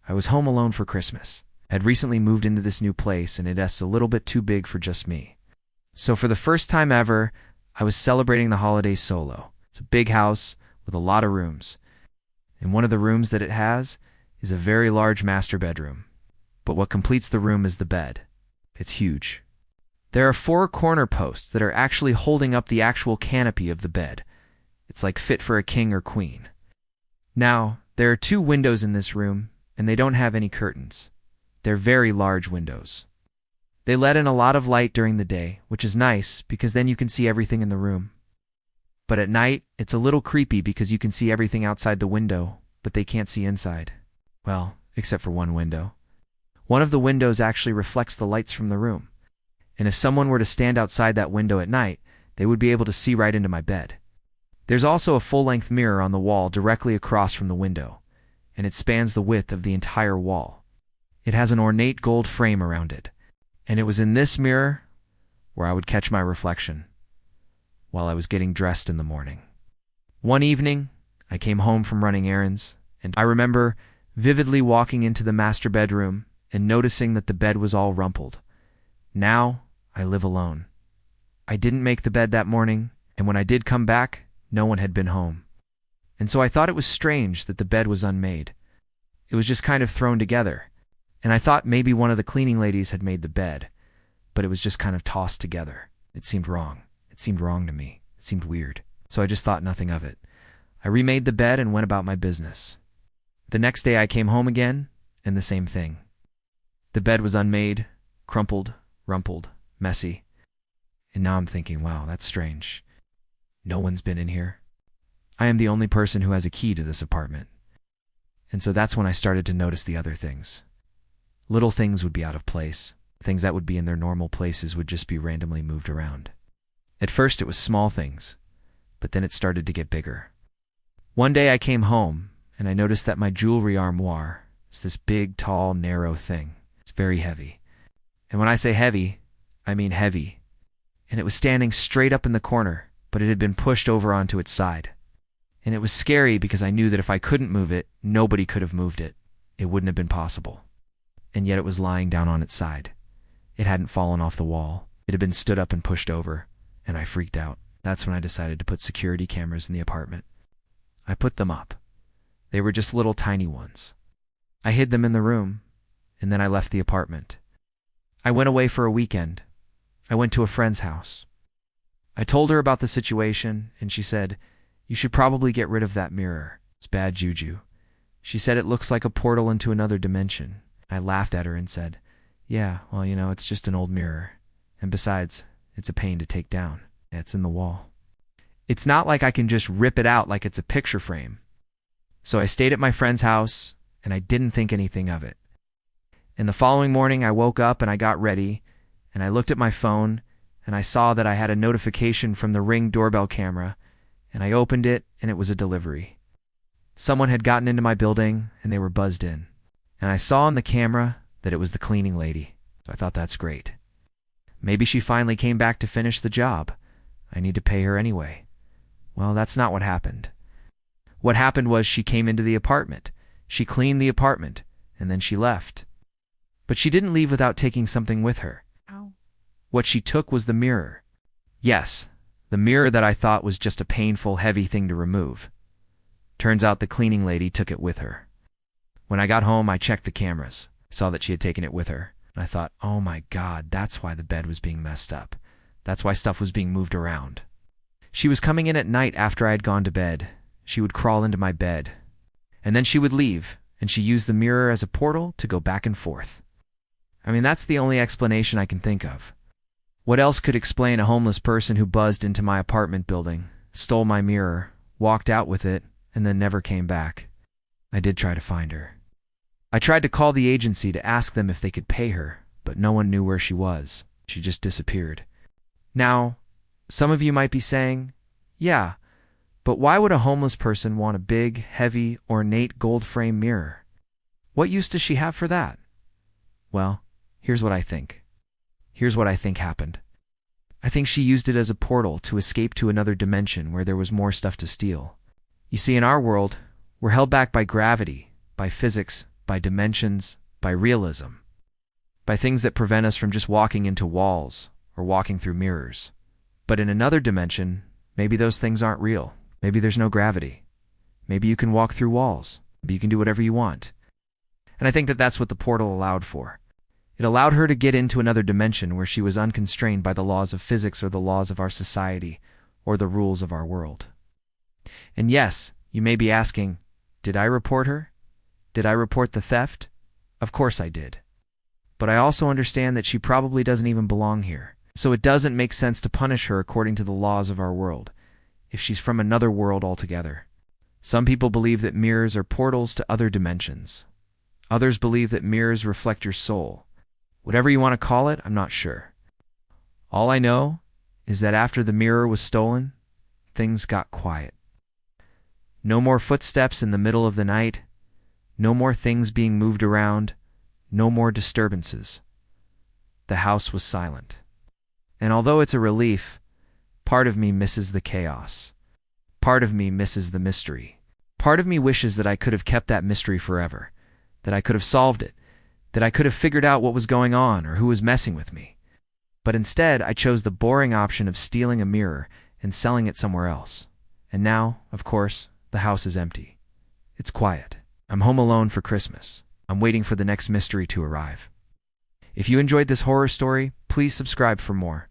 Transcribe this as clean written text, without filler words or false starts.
I was home alone for Christmas. I'd recently moved into this new place, and it's a little bit too big for just me. So for the first time ever, I was celebrating the holidays solo. It's a big house with a lot of rooms. And one of the rooms that it has is a very large master bedroom. But what completes the room is the bed. It's huge. There are 4 corner posts that are actually holding up the actual canopy of the bed. It's like fit for a king or queen. Now, there are 2 windows in this room, and they don't have any curtains. They're very large windows. They let in a lot of light during the day, which is nice because then you can see everything in the room. But at night, it's a little creepy because you can see everything outside the window, but they can't see inside. Well, except for one window. One of the windows actually reflects the lights from the room. And if someone were to stand outside that window at night, they would be able to see right into my bed. There's also a full-length mirror on the wall directly across from the window, and it spans the width of the entire wall. It has an ornate gold frame around it, and it was in this mirror where I would catch my reflection while I was getting dressed in the morning. One evening, I came home from running errands, and I remember vividly walking into the master bedroom and noticing that the bed was all rumpled. Now, I live alone. I didn't make the bed that morning, and when I did come back, no one had been home. And so I thought it was strange that the bed was unmade. It was just kind of thrown together, and I thought maybe one of the cleaning ladies had made the bed, but it was just kind of tossed together. It seemed wrong. It seemed wrong to me. It seemed weird. So I just thought nothing of it. I remade the bed and went about my business. The next day I came home again, and the same thing. The bed was unmade, crumpled, rumpled, messy. And now I'm thinking, wow, that's strange. No one's been in here. I am the only person who has a key to this apartment. And so that's when I started to notice the other things. Little things would be out of place. Things that would be in their normal places would just be randomly moved around. At first it was small things, but then it started to get bigger. One day I came home, and I noticed that my jewelry armoire is this big, tall, narrow thing. It's very heavy. And when I say heavy, I mean heavy. And it was standing straight up in the corner, but it had been pushed over onto its side. And it was scary because I knew that if I couldn't move it, nobody could have moved it. It wouldn't have been possible. And yet it was lying down on its side. It hadn't fallen off the wall. It had been stood up and pushed over, and I freaked out. That's when I decided to put security cameras in the apartment. I put them up. They were just little tiny ones. I hid them in the room, and then I left the apartment. I went away for a weekend. I went to a friend's house. I told her about the situation, and she said, "You should probably get rid of that mirror. It's bad juju." She said it looks like a portal into another dimension. I laughed at her and said, "Yeah, well, it's just an old mirror. And besides, it's a pain to take down. It's in the wall. It's not like I can just rip it out like it's a picture frame." So I stayed at my friend's house, and I didn't think anything of it. And the following morning, I woke up and I got ready, and I looked at my phone, and I saw that I had a notification from the Ring doorbell camera, and I opened it, and it was a delivery. Someone had gotten into my building, and they were buzzed in. And I saw on the camera that it was the cleaning lady, so I thought that's great. Maybe she finally came back to finish the job. I need to pay her anyway. Well, that's not what happened. What happened was she came into the apartment. She cleaned the apartment, and then she left. But she didn't leave without taking something with her. Ow. What she took was the mirror. Yes, the mirror that I thought was just a painful, heavy thing to remove. Turns out the cleaning lady took it with her. When I got home, I checked the cameras. I saw that she had taken it with her. And I thought, oh my God, that's why the bed was being messed up. That's why stuff was being moved around. She was coming in at night after I had gone to bed. She would crawl into my bed. And then she would leave, and she used the mirror as a portal to go back and forth. I mean, that's the only explanation I can think of. What else could explain a homeless person who buzzed into my apartment building, stole my mirror, walked out with it, and then never came back? I did try to find her. I tried to call the agency to ask them if they could pay her, but no one knew where she was. She just disappeared. Now, some of you might be saying, yeah, but why would a homeless person want a big, heavy, ornate gold frame mirror? What use does she have for that? Well, here's what I think. Here's what I think happened. I think she used it as a portal to escape to another dimension where there was more stuff to steal. You see, in our world, we're held back by gravity, by physics, by dimensions, by realism, by things that prevent us from just walking into walls or walking through mirrors. But in another dimension, maybe those things aren't real. Maybe there's no gravity. Maybe you can walk through walls. Maybe you can do whatever you want. And I think that that's what the portal allowed for. It allowed her to get into another dimension where she was unconstrained by the laws of physics or the laws of our society or the rules of our world. And yes, you may be asking, did I report her? Did I report the theft? Of course I did. But I also understand that she probably doesn't even belong here. So it doesn't make sense to punish her according to the laws of our world, if she's from another world altogether. Some people believe that mirrors are portals to other dimensions. Others believe that mirrors reflect your soul. Whatever you want to call it, I'm not sure. All I know is that after the mirror was stolen, things got quiet. No more footsteps in the middle of the night. No more things being moved around. No more disturbances. The house was silent. And although it's a relief, part of me misses the chaos. Part of me misses the mystery. Part of me wishes that I could have kept that mystery forever, that I could have solved it, that I could have figured out what was going on or who was messing with me. But instead, I chose the boring option of stealing a mirror and selling it somewhere else. And now, of course, the house is empty. It's quiet. I'm home alone for Christmas. I'm waiting for the next mystery to arrive. If you enjoyed this horror story, please subscribe for more.